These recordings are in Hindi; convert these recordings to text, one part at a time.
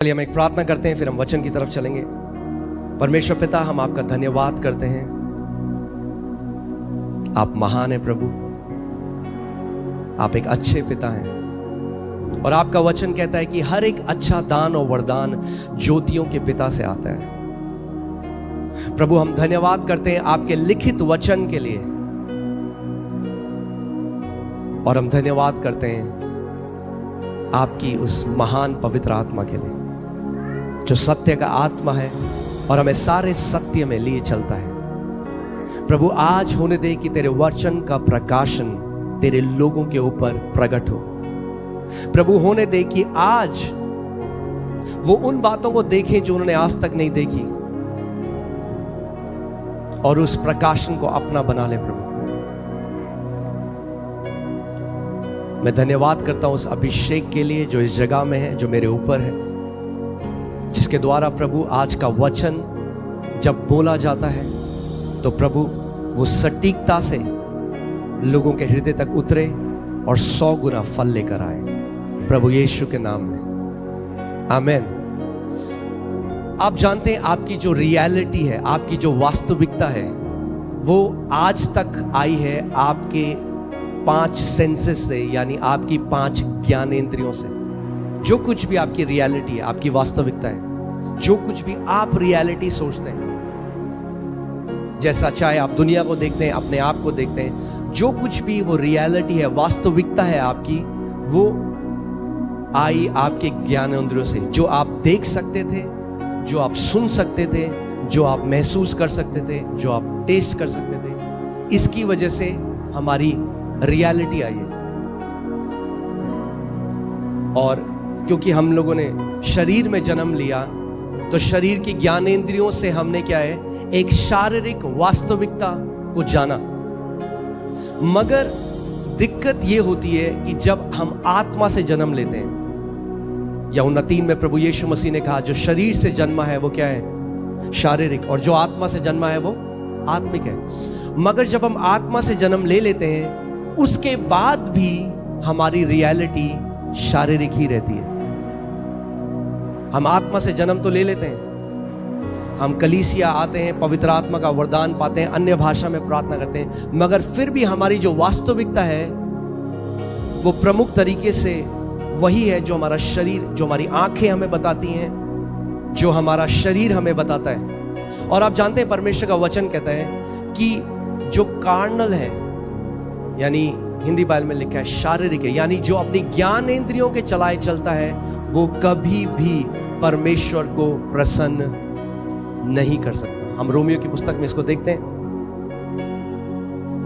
चलिए हम एक प्रार्थना करते हैं, फिर हम वचन की तरफ चलेंगे। परमेश्वर पिता, हम आपका धन्यवाद करते हैं। आप महान हैं प्रभु, आप एक अच्छे पिता हैं और आपका वचन कहता है कि हर एक अच्छा दान और वरदान ज्योतियों के पिता से आता है। प्रभु, हम धन्यवाद करते हैं आपके लिखित वचन के लिए और हम धन्यवाद करते हैं आपकी उस महान पवित्र आत्मा के लिए जो सत्य का आत्मा है और हमें सारे सत्य में लिए चलता है। प्रभु, आज होने दे कि तेरे वचन का प्रकाशन तेरे लोगों के ऊपर प्रकट हो। प्रभु, होने दे कि आज वो उन बातों को देखें जो उन्होंने आज तक नहीं देखी और उस प्रकाशन को अपना बना ले। प्रभु, मैं धन्यवाद करता हूं उस अभिषेक के लिए जो इस जगह में है, जो मेरे ऊपर है, जिसके द्वारा प्रभु आज का वचन जब बोला जाता है तो प्रभु वो सटीकता से लोगों के हृदय तक उतरे और 100 गुना फल लेकर आए। प्रभु यीशु के नाम में आमीन। आप जानते हैं आपकी जो रियलिटी है, आपकी जो वास्तविकता है, वो आज तक आई है आपके 5 सेंसेस से, यानी आपकी 5 ज्ञानेंद्रियों से। जो कुछ भी आपकी रियलिटी है, आपकी वास्तविकता है, जो कुछ भी आप रियलिटी सोचते हैं, जैसा चाहे आप दुनिया को देखते हैं, अपने आप को देखते हैं, जो कुछ भी वो रियलिटी है, वास्तविकता है आपकी, वो आई आपके ज्ञानेंद्रियों से। जो आप देख सकते थे, जो आप सुन सकते थे, जो आप महसूस कर सकते थे, जो आप टेस्ट कर सकते थे, इसकी वजह से हमारी रियलिटी आई है। और क्योंकि हम लोगों ने शरीर में जन्म लिया तो शरीर की ज्ञानेंद्रियों से हमने क्या है, एक शारीरिक वास्तविकता को जाना। मगर दिक्कत यह होती है कि जब हम आत्मा से जन्म लेते हैं, यूहन्ना 3 में प्रभु यीशु मसीह ने कहा जो शरीर से जन्मा है वो क्या है, शारीरिक, और जो आत्मा से जन्मा है वो आत्मिक है। मगर जब हम आत्मा से जन्म ले लेते हैं उसके बाद भी हमारी रियलिटी शारीरिक ही रहती है। हम आत्मा से जन्म तो ले लेते हैं, हम कलीसिया आते हैं, पवित्र आत्मा का वरदान पाते हैं, अन्य भाषा में प्रार्थना करते हैं, मगर फिर भी हमारी जो वास्तविकता है वो प्रमुख तरीके से वही है जो हमारा शरीर, जो हमारी आंखें हमें बताती हैं, जो हमारा शरीर हमें बताता है। और आप जानते हैं परमेश्वर का वचन कहता है कि जो कार्नल है, यानी हिंदी बाइबल में लिखा है शारीरिक है, यानी जो अपनी ज्ञानेंद्रियों के चलाए चलता है, वो कभी भी परमेश्वर को प्रसन्न नहीं कर सकता। हम रोमियो की पुस्तक में इसको देखते हैं,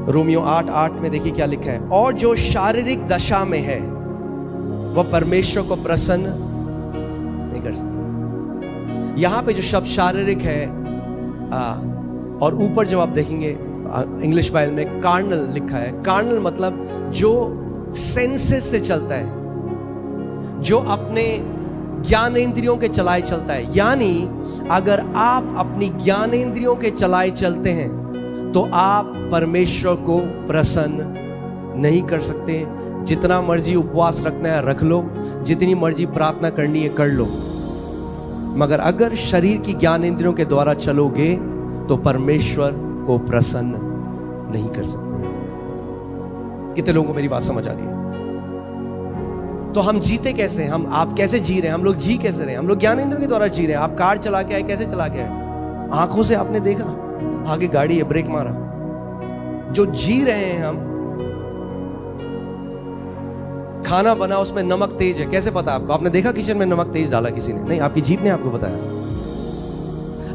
रोमियो 8:8 में देखिए क्या लिखा है, और जो शारीरिक दशा में है वह परमेश्वर को प्रसन्न नहीं कर सकता। यहां पे जो शब्द शारीरिक है और ऊपर जब आप देखेंगे इंग्लिश बाइबल में कार्नल लिखा है। कार्नल मतलब जो सेंसेस से चलता है, जो अपने ज्ञानेंद्रियों के चलाए चलता है। यानी अगर आप अपनी ज्ञानेंद्रियों के चलाए चलते हैं तो आप परमेश्वर को प्रसन्न नहीं कर सकते। जितना मर्जी उपवास रखना है रख लो, जितनी मर्जी प्रार्थना करनी है कर लो, मगर अगर शरीर की ज्ञानेंद्रियों के द्वारा चलोगे तो परमेश्वर को प्रसन्न नहीं कर सकते। कितने लोगों को मेरी बात समझ आ रही है? तो हम जीते कैसे, आप कैसे जी रहे हैं, हम लोग जी कैसे रहे? हम लोग ज्ञानेंद्रियों के द्वारा जी रहे हैं। आप कार चला के आए, कैसे चला के आए? आंखों से आपने देखा, आगे गाड़ी है, ब्रेक मारा। जो जी रहे हैं हम, खाना बना उसमें नमक तेज है, कैसे पता आपको? आपने देखा किचन में नमक तेज डाला किसी ने? नहीं, आपकी जीभ ने आपको बताया।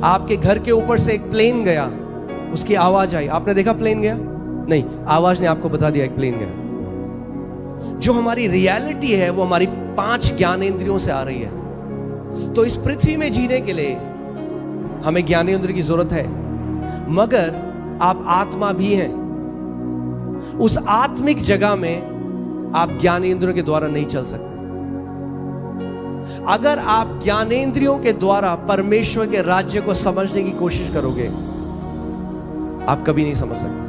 आपके घर के ऊपर से एक प्लेन गया, उसकी आवाज आई, आपने देखा प्लेन गया? नहीं, आवाज ने आपको बता दिया एक प्लेन गया। जो हमारी रियलिटी है वो हमारी 5 ज्ञानेंद्रियों से आ रही है। तो इस पृथ्वी में जीने के लिए हमें ज्ञानेंद्रिय की जरूरत है, मगर आप आत्मा भी हैं। उस आत्मिक जगह में आप ज्ञानेंद्रियों के द्वारा नहीं चल सकते। अगर आप ज्ञानेंद्रियों के द्वारा परमेश्वर के राज्य को समझने की कोशिश करोगे, आप कभी नहीं समझ सकते।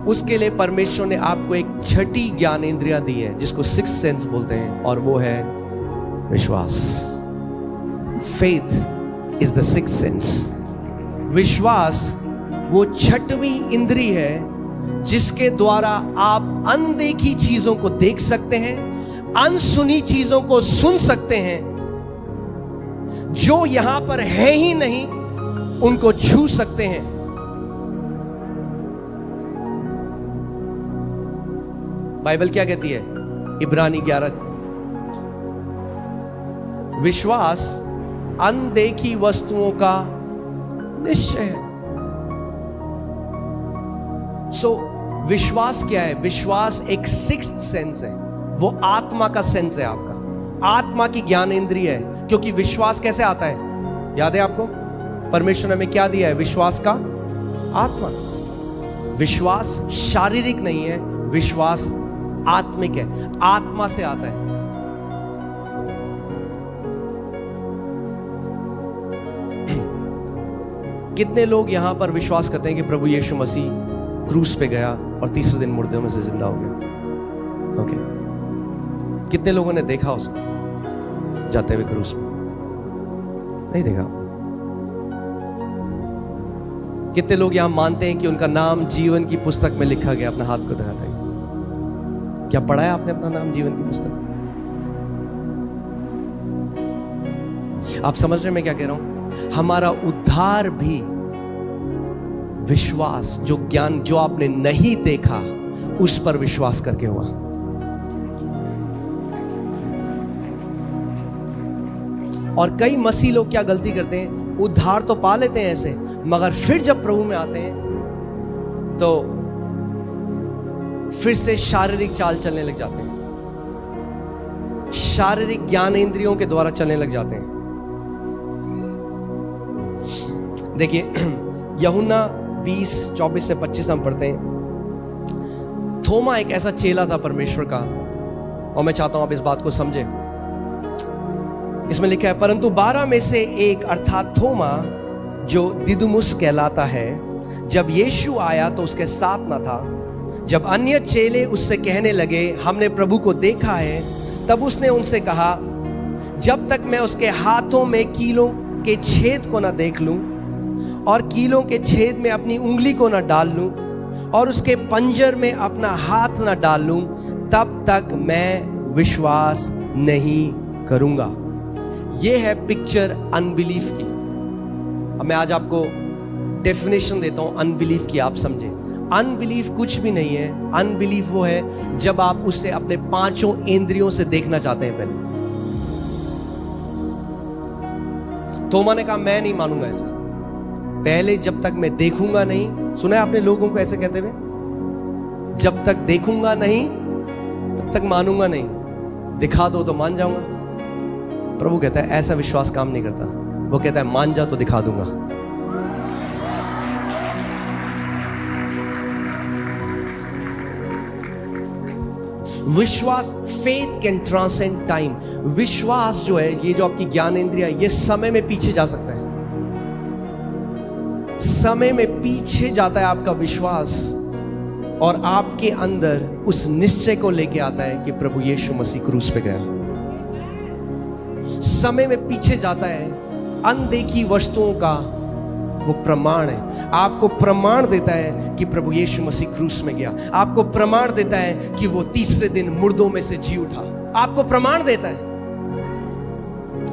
उसके लिए परमेश्वर ने आपको एक छठी ज्ञानेंद्रियां दी है जिसको सिक्स्थ सेंस बोलते हैं, और वो है विश्वास। Faith is the sixth sense. विश्वास वो छठवीं इंद्री है जिसके द्वारा आप अनदेखी चीजों को देख सकते हैं, अनसुनी चीजों को सुन सकते हैं, जो यहां पर है ही नहीं उनको छू सकते हैं। बाइबल क्या कहती है? इब्रानी 11, विश्वास अनदेखी वस्तुओं का निश्चय है। सो विश्वास क्या है? विश्वास एक सिक्स्थ सेंस है, वो आत्मा का सेंस है, आपका आत्मा की ज्ञानेंद्रिय है। क्योंकि विश्वास कैसे आता है? याद है आपको? परमेश्वर ने हमें क्या दिया है? विश्वास का आत्मा। विश्वास शारीरिक नहीं है, विश्वास आत्मिक है, आत्मा से आता है। कितने लोग यहां पर विश्वास करते हैं कि प्रभु यीशु मसीह क्रूस पे गया और तीसरे दिन मुर्दों में से जिंदा हो गया? ओके, कितने लोगों ने देखा उसको जाते हुए क्रूस में? नहीं देखा। कितने लोग यहां मानते हैं कि उनका नाम जीवन की पुस्तक में लिखा गया? अपना हाथ को दिखाते हैं। क्या पढ़ा है आपने अपना नाम जीवन की पुस्तक? आप समझ रहे हैं मैं क्या कह रहा हूं? हमारा उद्धार भी विश्वास, जो ज्ञान जो आपने नहीं देखा उस पर विश्वास करके हुआ। और कई मसीह लोग क्या गलती करते हैं? उद्धार तो पा लेते हैं ऐसे, मगर फिर जब प्रभु में आते हैं तो फिर से शारीरिक चाल चलने लग जाते हैं, शारीरिक ज्ञानेंद्रियों के द्वारा चलने लग जाते हैं। देखिए यूहन्ना 20:24 से 25 हम पढ़ते हैं। थोमा एक ऐसा चेला था परमेश्वर का, और मैं चाहता हूं आप इस बात को समझें। इसमें लिखा है, परंतु 12 में से एक अर्थात थोमा जो दिदुमुस कहलाता है, जब यीशु आया तो उसके साथ न था। जब अन्य चेले उससे कहने लगे हमने प्रभु को देखा है, तब उसने उनसे कहा, जब तक मैं उसके हाथों में कीलों के छेद को न देख लूं और कीलों के छेद में अपनी उंगली को न डाल लूं और उसके पंजर में अपना हाथ न डाल लूं, तब तक मैं विश्वास नहीं करूंगा। यह है पिक्चर अनबिलीफ की। अब मैं आज आपको डेफिनेशन देता हूं अनबिलीफ की, आप समझें। अनबिलीफ कुछ भी नहीं है। अनबिलीफ वो है जब आप उसे अपने पांचों इंद्रियों से देखना चाहते हैं। पहले थोमा ने कहा मैं नहीं मानूंगा ऐसा, पहले जब तक मैं देखूंगा नहीं। सुना है आपने लोगों को ऐसे कहते हुए? जब तक देखूंगा नहीं तब तक मानूंगा नहीं, दिखा दो तो मान जाऊंगा। प्रभु कहता है ऐसा विश्वास काम नहीं करता। वो कहता है मान जा तो दिखा दूंगा। विश्वास, फेथ कैन ट्रांसेंड टाइम। विश्वास जो है, ये जो आपकी ज्ञानेंद्रिय, ये समय में पीछे जा सकता है। समय में पीछे जाता है आपका विश्वास, और आपके अंदर उस निश्चय को लेके आता है कि प्रभु यीशु मसीह क्रूस पे गया। समय में पीछे जाता है। अनदेखी वस्तुओं का वो प्रमाण है। आपको प्रमाण देता है कि प्रभु यीशु मसीह क्रूस में गया। आपको प्रमाण देता है कि वो तीसरे दिन मुर्दों में से जी उठा। आपको प्रमाण देता है।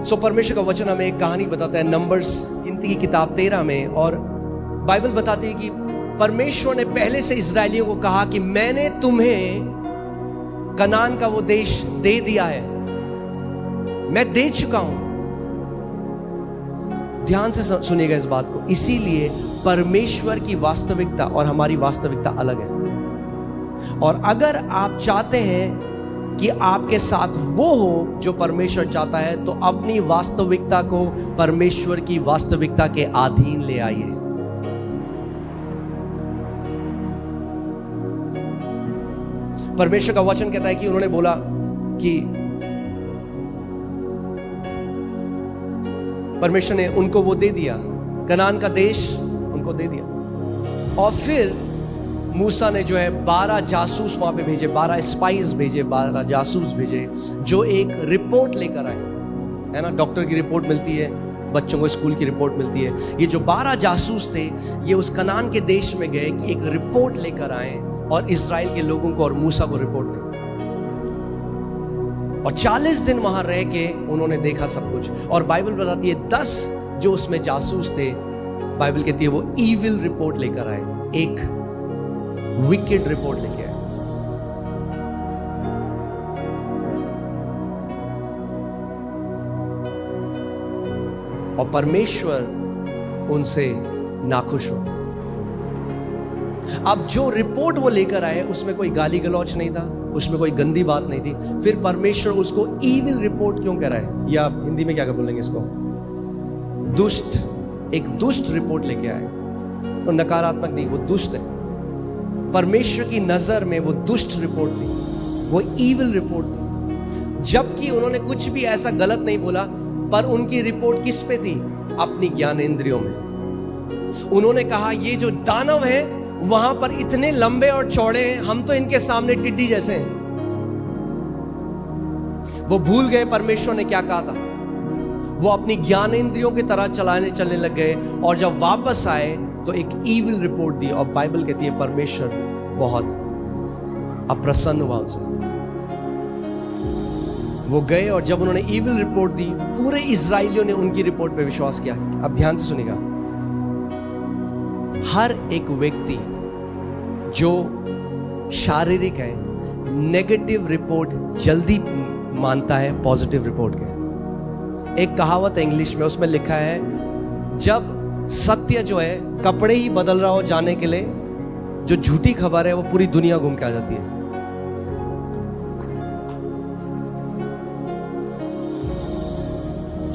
सो परमेश्वर का वचन हमें एक कहानी बताता है, नंबर्स गिनती की किताब 13 में, और बाइबल बताती है कि परमेश्वर ने पहले से इजरायलियों को कहा कि मैंने तुम्हें कनान का वो देश दे दिया है, मैं दे चुका हूं। ध्यान से सुनिएगा इस बात को। इसीलिए परमेश्वर की वास्तविकता और हमारी वास्तविकता अलग है। और अगर आप चाहते हैं कि आपके साथ वो हो जो परमेश्वर चाहता है, तो अपनी वास्तविकता को परमेश्वर की वास्तविकता के अधीन ले आइए। परमेश्वर का वचन कहता है कि उन्होंने बोला कि परमेश्वर ने उनको वो दे दिया, कनान का देश उनको दे दिया। और फिर मूसा ने जो है 12 जासूस वहां पे भेजे, 12 स्पाइस भेजे, 12 जासूस भेजे, जो एक रिपोर्ट लेकर आए, है ना। डॉक्टर की रिपोर्ट मिलती है, बच्चों को स्कूल की रिपोर्ट मिलती है। ये जो 12 जासूस थे, ये उस कनान के देश में गए कि एक रिपोर्ट लेकर आए और इजराइल के लोगों को और मूसा को रिपोर्ट दी। और 40 दिन वहां रह के उन्होंने देखा सब कुछ। और बाइबल बताती है 10 जो उसमें जासूस थे, बाइबल कहती है वो ईविल रिपोर्ट लेकर आए, एक विकेड रिपोर्ट लेके आए। और परमेश्वर उनसे नाखुश हो। अब जो रिपोर्ट वो लेकर आए उसमें कोई गाली गलौच नहीं था, उसमें कोई गंदी बात नहीं थी। फिर परमेश्वर उसको ईविल रिपोर्ट क्यों कह रहा है, या हिंदी में क्या बोलेंगे इसको, दुष्ट, एक दुष्ट रिपोर्ट लेके आए। तो नकारात्मक नहीं, वो दुष्ट है। परमेश्वर की नजर में वो दुष्ट रिपोर्ट थी, वो ईविल रिपोर्ट थी। जबकि उन्होंने कुछ भी ऐसा गलत नहीं बोला, पर उनकी रिपोर्ट किस पे थी, अपनी ज्ञानेंद्रियों में। उन्होंने कहा ये जो दानव है वहां पर इतने लंबे और चौड़े हैं, हम तो इनके सामने टिड्डी जैसे हैं। वो भूल गए परमेश्वर ने क्या कहा था। वो अपनी ज्ञानेंद्रियों की तरह चलने लग गए। और जब वापस आए तो एक ईविल रिपोर्ट दी। और बाइबल कहती है परमेश्वर बहुत अप्रसन्न हुआ उनसे। वो गए और जब उन्होंने ईविल रिपोर्ट दी, पूरे इजराइलियों ने उनकी रिपोर्ट पे विश्वास किया। अब ध्यान से सुनिएगा, हर एक व्यक्ति जो शारीरिक है नेगेटिव रिपोर्ट जल्दी मानता है पॉजिटिव रिपोर्ट के। एक कहावत है इंग्लिश में, उसमें लिखा है जब सत्य जो है कपड़े ही बदल रहा हो जाने के लिए, जो झूठी खबर है वो पूरी दुनिया घूम के आ जाती है।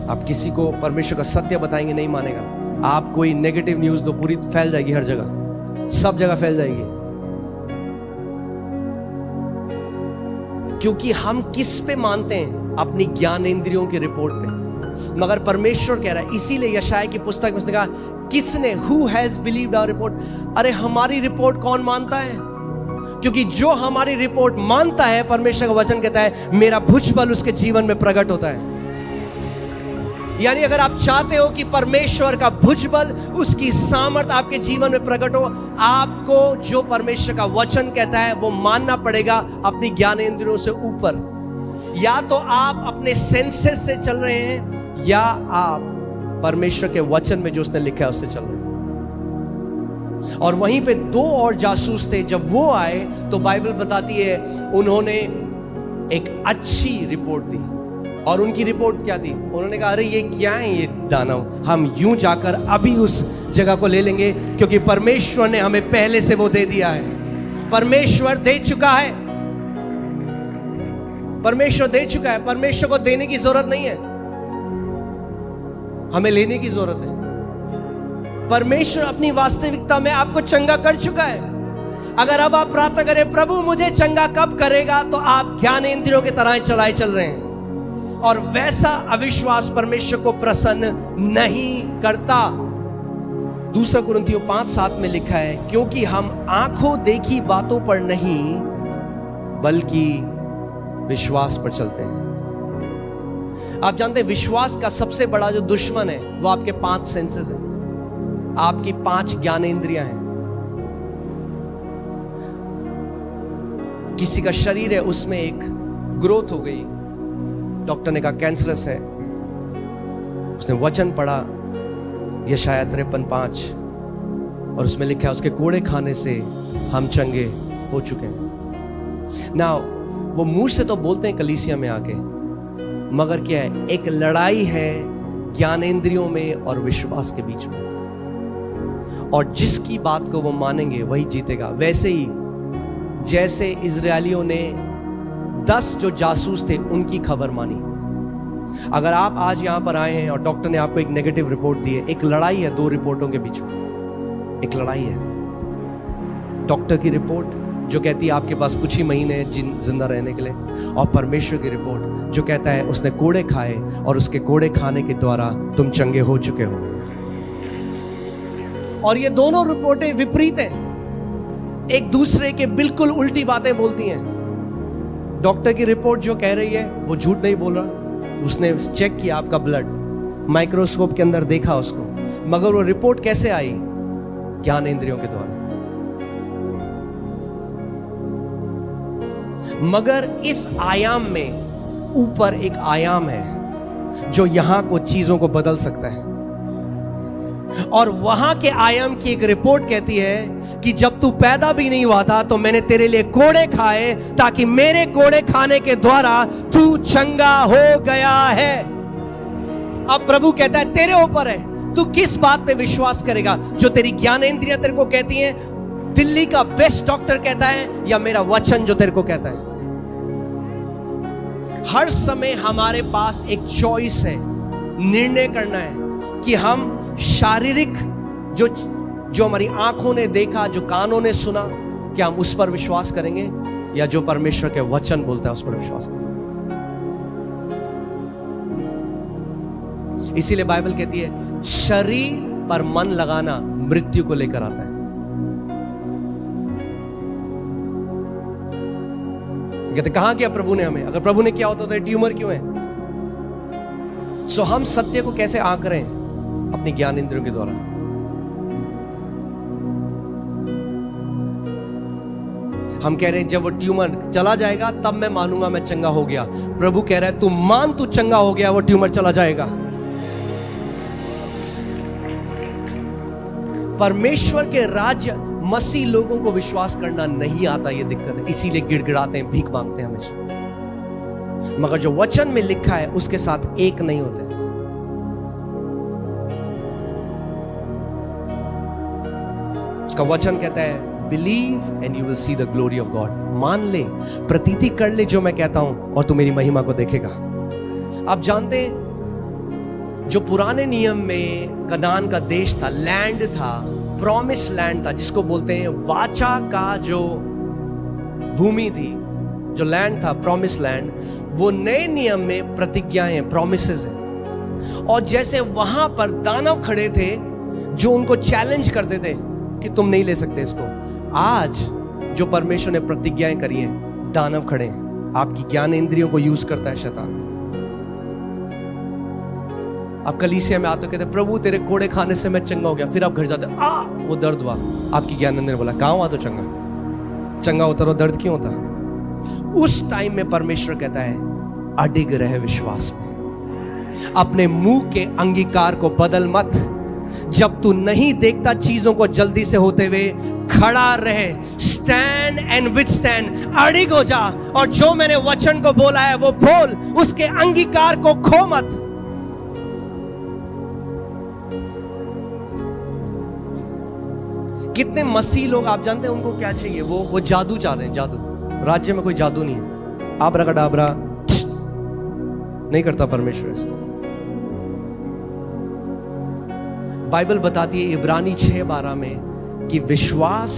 आप किसी को परमेश्वर का सत्य बताएंगे नहीं मानेगा। आप कोई नेगेटिव न्यूज दो, पूरी फैल जाएगी, हर जगह, सब जगह फैल जाएगी। क्योंकि हम किस पे मानते हैं, अपनी ज्ञानेंद्रियों की रिपोर्ट पे। मगर परमेश्वर कह रहा है, इसीलिए यशाया की पुस्तक में उसने कहा किसने, who has believed our report. अरे हमारी रिपोर्ट कौन मानता है? क्योंकि जो हमारी रिपोर्ट मानता है, परमेश्वर का वचन कहता है मेरा भुजबल उसके जीवन में प्रकट होता है। यानी अगर आप चाहते हो कि परमेश्वर का भुजबल, उसकी सामर्थ आपके जीवन में प्रकट हो, आपको जो परमेश्वर का वचन कहता है वो मानना पड़ेगा अपनी ज्ञानेंद्रियों से ऊपर। या तो आप अपने सेंसेस से चल रहे हैं, या आप परमेश्वर के वचन में जो उसने लिखा है उससे चल रहे हैं। और वहीं पे 2 और जासूस थे। जब वो आए तो बाइबल बताती है उन्होंने एक अच्छी रिपोर्ट दी। और उनकी रिपोर्ट क्या थी? उन्होंने कहा अरे ये क्या है ये दानव, हम यूं जाकर अभी उस जगह को ले लेंगे, क्योंकि परमेश्वर ने हमें पहले से वो दे दिया है। परमेश्वर दे चुका है, परमेश्वर दे चुका है। परमेश्वर को देने की जरूरत नहीं है, हमें लेने की जरूरत है। परमेश्वर अपनी वास्तविकता में आपको चंगा कर चुका है। अगर अब आप प्रार्थना करें प्रभु मुझे चंगा कब करेगा, तो आप ज्ञानेंद्रियों की तरह चलाए चल रहे हैं। और वैसा अविश्वास परमेश्वर को प्रसन्न नहीं करता। 2 कुरिन्थियों 5:7 में लिखा है क्योंकि हम आंखों देखी बातों पर नहीं बल्कि विश्वास पर चलते हैं। आप जानते हैं विश्वास का सबसे बड़ा जो दुश्मन है वो आपके 5 सेंसेस है, आपकी 5 ज्ञानेंद्रियां हैं। किसी का शरीर है, उसमें एक ग्रोथ हो गई, डॉक्टर ने कहा कैंसरस है। उसने वचन पढ़ा यशाया 53:5 और उसमें लिखा है उसके कोड़े खाने से हम चंगे हो चुके हैं। ना वो मुंह से तो बोलते हैं कलीसिया में आके, मगर क्या है, एक लड़ाई है ज्ञानेंद्रियों में और विश्वास के बीच में। और जिसकी बात को वो मानेंगे वही जीतेगा। वैसे ही जैसे इजरायलियों ने 10 जो जासूस थे उनकी खबर मानी। अगर आप आज यहां पर आए हैं और डॉक्टर ने आपको एक नेगेटिव रिपोर्ट दी है, एक लड़ाई है 2 रिपोर्टों के बीच में, एक लड़ाई है। डॉक्टर की रिपोर्ट जो कहती है आपके पास कुछ ही महीने हैं जिंदा रहने के लिए, और परमेश्वर की रिपोर्ट जो कहता है उसने कोड़े खाए और उसके कोड़े खाने के द्वारा तुम चंगे हो चुके हो। और ये दोनों रिपोर्टें विपरीत हैं। एक दूसरे के बिल्कुल उल्टी बातें बोलती हैं। डॉक्टर की रिपोर्ट जो कह रही है वो झूठ नहीं बोल रहा, उसने चेक किया आपका ब्लड, माइक्रोस्कोप के अंदर देखा उसको, मगर वो रिपोर्ट कैसे आई? ज्ञान इंद्रियों के द्वारा। मगर इस आयाम में ऊपर एक आयाम है जो यहां को चीजों को बदल सकता है, और वहां के आयाम की एक रिपोर्ट कहती है कि जब तू पैदा भी नहीं हुआ था तो मैंने तेरे लिए कोड़े खाए, ताकि मेरे कोड़े खाने के द्वारा तू चंगा हो गया है। अब प्रभु कहता है तेरे ऊपर है, तू किस बात पे विश्वास करेगा? जो तेरी ज्ञानेंद्रियां तेरे को कहती हैं, दिल्ली का बेस्ट डॉक्टर कहता है, या मेरा वचन जो तेरे को कहता है? हर समय हमारे पास एक चॉइस है, निर्णय करना है कि हम शारीरिक जो हमारी आंखों ने देखा, जो कानों ने सुना, क्या हम उस पर विश्वास करेंगे, या जो परमेश्वर के वचन बोलता है उस पर विश्वास करेंगे? इसीलिए बाइबल कहती है शरीर पर मन लगाना मृत्यु को लेकर आता है। कहते कहां किया प्रभु ने हमें? अगर प्रभु ने किया होता तो ट्यूमर क्यों है? सो हम सत्य को कैसे आंक रहे हैं? अपनी ज्ञान इंद्रियों के द्वारा। हम कह रहे हैं जब वो ट्यूमर चला जाएगा तब मैं मानूंगा मैं चंगा हो गया। प्रभु कह रहा है तू मान, तू चंगा हो गया, वो ट्यूमर चला जाएगा। परमेश्वर के राज्य मसीह लोगों को विश्वास करना नहीं आता, ये दिक्कत है, इसीलिए गिड़गिड़ाते हैं, भीख मांगते हैं हमेशा। मगर जो वचन में लिखा है उसके साथ एक नहीं होते। उसका वचन कहता है believe and you will see the glory of God. मान ले, प्रतीति कर ले जो मैं कहता हूं, और तू मेरी महिमा को देखेगा। आप जानते हैं जो पुराने नियम में कनान का देश था, लैंड था, प्रॉमिस लैंड था, जिसको बोलते हैं वाचा का जो भूमि थी, जो लैंड था, प्रॉमिस लैंड, वो नए नियम में प्रतिज्ञाएं, प्रॉमिसेस हैं। और जैसे वहां पर दानव खड़े थे जो उनको चैलेंज करते थे कि तुम नहीं ले सकते इसको, आज जो परमेश्वर ने प्रतिज्ञाएं करी हैं, दानव खड़े हैं। आपकी ज्ञान इंद्रियों को यूज करता है शैतान। आप कलीसिया में आते हो, कहते प्रभु तेरे कोड़े खाने से मैं चंगा हो गया, फिर आप घर जाते वो दर्द हुआ, आपकी ज्ञान इंद्रिय बोला कहां हुआ तो चंगा होता, तो दर्द क्यों होता? उस टाइम में परमेश्वर कहता है अडिग रहे विश्वास में, अपने मुंह के अंगीकार को बदल मत। जब तू नहीं देखता चीजों को जल्दी से होते हुए, खड़ा रहे, स्टैंड एंड विथस्टैंड, अडिग हो जा, और जो मैंने वचन को बोला है वो बोल, उसके अंगीकार को खो मत। कितने मसीह लोग आप जानते हैं उनको क्या चाहिए? वो जादू चाह रहे हैं, जादू। राज्य में कोई जादू नहीं है, आबराकडाबरा नहीं करता परमेश्वर से। बाइबल बताती है इब्रानी 6:12 में कि विश्वास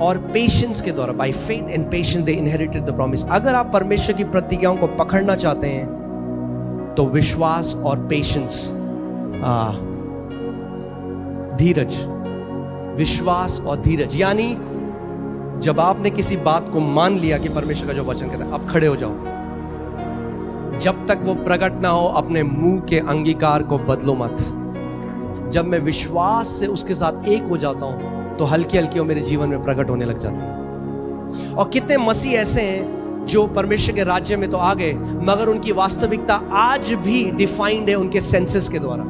और पेशेंस के द्वारा, by faith and patience they inherited the promise. अगर आप परमेश्वर की प्रतिज्ञाओं को पकड़ना चाहते हैं तो विश्वास और पेशेंस, धीरज, विश्वास और धीरज, यानी जब आपने किसी बात को मान लिया कि परमेश्वर का जो वचन कहता है, अब खड़े हो जाओ। जब तक वो प्रकट ना हो अपने मुंह के अंगीकार को बदलो मत। जब मैं विश्वास से उसके साथ एक हो जाता हूं तो हल्की हल्की वो मेरे जीवन में प्रकट होने लग जाती है। और कितने मसीह ऐसे हैं जो परमेश्वर के राज्य में तो आ गए, मगर उनकी वास्तविकता आज भी डिफाइंड है उनके सेंसेस के द्वारा।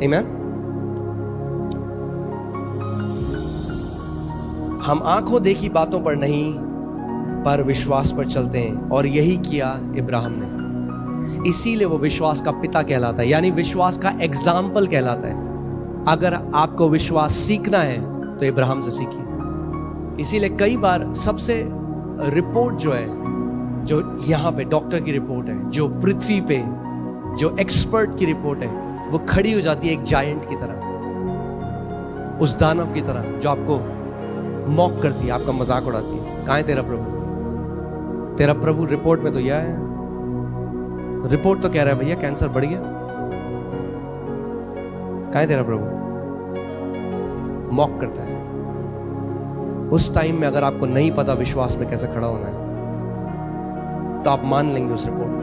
आमीन। हम आंखों देखी बातों पर नहीं पर विश्वास पर चलते हैं, और यही किया इब्राहिम ने। इसीलिए वो विश्वास का पिता कहलाता है, यानी विश्वास का एग्जाम्पल कहलाता है। अगर आपको विश्वास सीखना है तो इब्राहिम से सीखिए। इसीलिए कई बार सबसे रिपोर्ट जो है, जो यहाँ पे डॉक्टर की रिपोर्ट है, जो पृथ्वी पे जो एक्सपर्ट की रिपोर्ट है, वो खड़ी हो जाती है एक जायंट की तरह, उस दानव की तरह जो आपको मॉक करती है, आपका मजाक उड़ाती है। कहाँ है तेरा प्रभु? तेरा प्रभु रिपोर्ट में तो यह है, रिपोर्ट तो कह रहा है भैया कैंसर बढ़ गया, कहाँ है तेरा प्रभु? मॉक करता है। उस टाइम में अगर आपको नहीं पता विश्वास में कैसे खड़ा होना है, तो आप मान लेंगे उस रिपोर्ट को।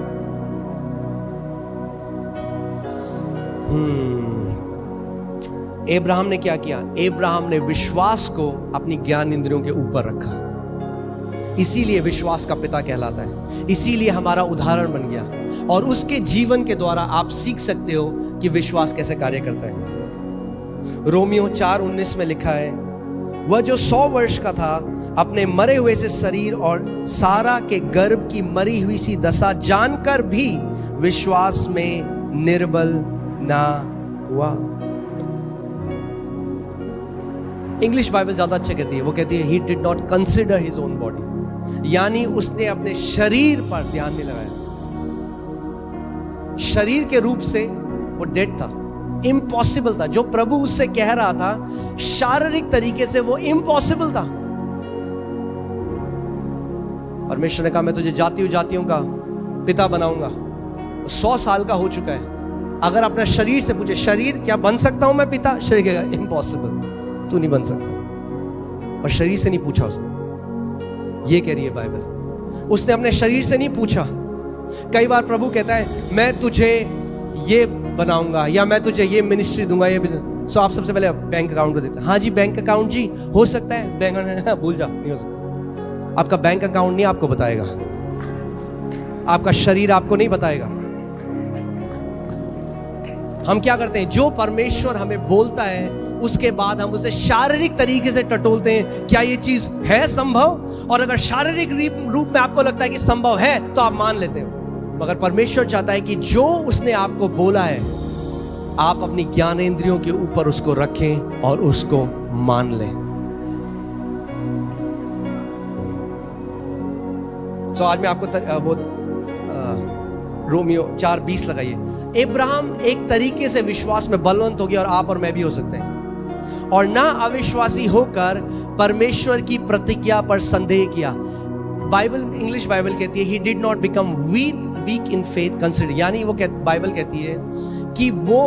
अब्राहम ने क्या किया? अब्राहम ने विश्वास को अपनी ज्ञान इंद्रियों के ऊपर रखा, इसीलिए विश्वास का पिता कहलाता है, इसीलिए हमारा उदाहरण बन गया। और उसके जीवन के द्वारा आप सीख सकते हो कि विश्वास कैसे कार्य करता है। रोमियो 4:19 में लिखा है, वह जो 100 वर्ष का था अपने मरे हुए से शरीर और सारा के गर्भ की मरी हुई सी दशा जानकर भी विश्वास में निर्बल ना हुआ। इंग्लिश बाइबल ज्यादा अच्छा कहती है, वो कहती है he did not consider his own body, यानी उसने अपने शरीर पर ध्यान नहीं लगाया। शरीर के रूप से वो डेड था, इम्पॉसिबल था। जो प्रभु उससे कह रहा था शारीरिक तरीके से वो इम्पॉसिबल था। परमेश्वर ने कहा मैं तुझे जातियों का पिता बनाऊंगा। 100 साल का हो चुका है। अगर अपना शरीर से पूछे, शरीर क्या बन सकता हूं मैं पिता? शरीर कहेगा इम्पॉसिबल, तू नहीं बन सकता। पर शरीर से नहीं पूछा उसने, ये कह रही है बाइबल। उसने अपने शरीर से नहीं पूछा। कई बार प्रभु कहता है मैं तुझे ये बनाऊंगा, या मैं तुझे ये मिनिस्ट्री दूंगा, ये बिजनेस। सो आप सबसे पहले बैंक अकाउंट को देते हैं। हाँ जी बैंक अकाउंट जी हो सकता है, बैंक भूल जा, नहीं हो सकता। आपका बैंक अकाउंट नहीं आपको बताएगा, आपका शरीर आपको नहीं बताएगा। हम क्या करते हैं, जो परमेश्वर हमें बोलता है उसके बाद हम उसे शारीरिक तरीके से टटोलते हैं, क्या ये चीज है संभव? और अगर शारीरिक रूप में आपको लगता है कि संभव है तो आप मान लेते हो। मगर परमेश्वर चाहता है कि जो उसने आपको बोला है आप अपनी ज्ञानेंद्रियों के ऊपर उसको रखें और उसको मान लें। तो आज मैं आपको रोमियो 4:20 लगाइए। अब्राहम एक तरीके से विश्वास में बलवंत हो गया, और आप और मैं भी हो सकते हैं। और ना अविश्वासी होकर परमेश्वर की प्रतिज्ञा पर संदेह किया। बाइबल, इंग्लिश बाइबल कहती है he did not become weak in faith consider, यानी वो बाइबल कहती है कि वो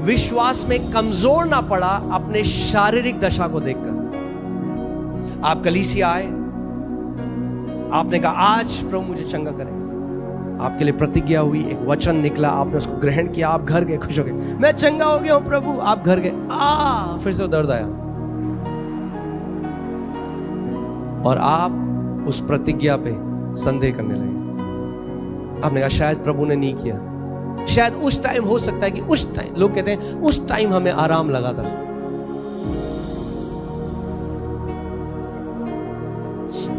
विश्वास में कमजोर ना पड़ा अपने शारीरिक दशा को देखकर। आप कलीसिया आए, आपने कहा आज प्रभु मुझे चंगा करें, आपके लिए प्रतिज्ञा हुई, एक वचन निकला, आपने उसको ग्रहण किया, आप घर गए, खुश हो गए, मैं चंगा हो गया हूं प्रभु। आप घर गए, फिर से दर्द आया, और आप उस प्रतिज्ञा पे संदेह करने लगे। आपने कहा शायद प्रभु ने नहीं किया, शायद उस टाइम हो सकता है कि उस टाइम, लोग कहते हैं उस टाइम हमें आराम लगा था।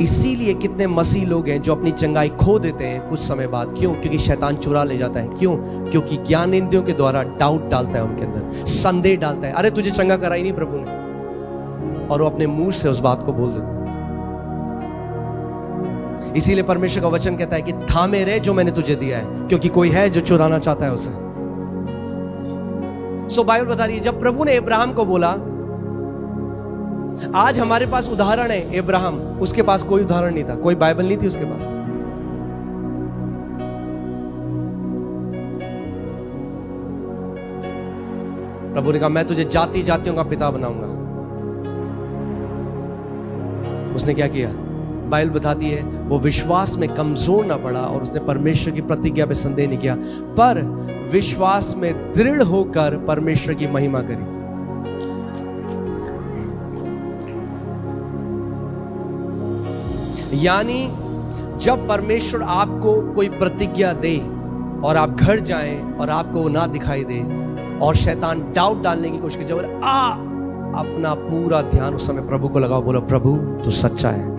इसीलिए कितने मसीह लोग हैं जो अपनी चंगाई खो देते हैं कुछ समय बाद। क्यों? क्योंकि शैतान चुरा ले जाता है। क्यों? क्योंकि ज्ञानेंद्रियों के द्वारा डाउट डालता है उनके अंदर, संदेह डालता है, अरे तुझे चंगा करा ही नहीं प्रभु ने, और वो अपने मुंह से उस बात को बोल देते हैं। इसीलिए परमेश्वर का वचन कहता है कि थामे रहे जो मैंने तुझे दिया है, क्योंकि कोई है जो चुराना चाहता है उसे। सो बाइबल बता रही है जब प्रभु ने अब्राहम को बोला, आज हमारे पास उदाहरण है अब्राहम, उसके पास कोई उदाहरण नहीं था, कोई बाइबल नहीं थी उसके पास। प्रभु ने कहा मैं तुझे जातियों का पिता बनाऊंगा। उसने क्या किया? बाइबल बताती है वो विश्वास में कमजोर ना पड़ा, और उसने परमेश्वर की प्रतिज्ञा पे संदेह नहीं किया, पर विश्वास में दृढ़ होकर परमेश्वर की महिमा करी। यानी जब परमेश्वर आपको कोई प्रतिज्ञा दे और आप घर जाएं और आपको वो ना दिखाई दे, और शैतान डाउट डालने की कोशिश करे, अपना पूरा ध्यान उस समय प्रभु को लगाओ, बोलो प्रभु तू सच्चा है,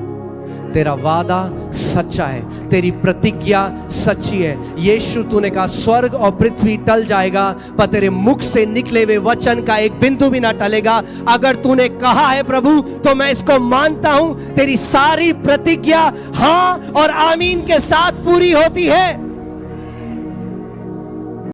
तेरा वादा सच्चा है, तेरी प्रतिज्ञा सच्ची है। यीशु तूने कहा स्वर्ग और पृथ्वी टल जाएगा, पर तेरे मुख से निकले हुए वचन का एक बिंदु भी ना टलेगा। अगर तूने कहा है प्रभु तो मैं इसको मानता हूं, तेरी सारी प्रतिज्ञा हाँ और आमीन के साथ पूरी होती है।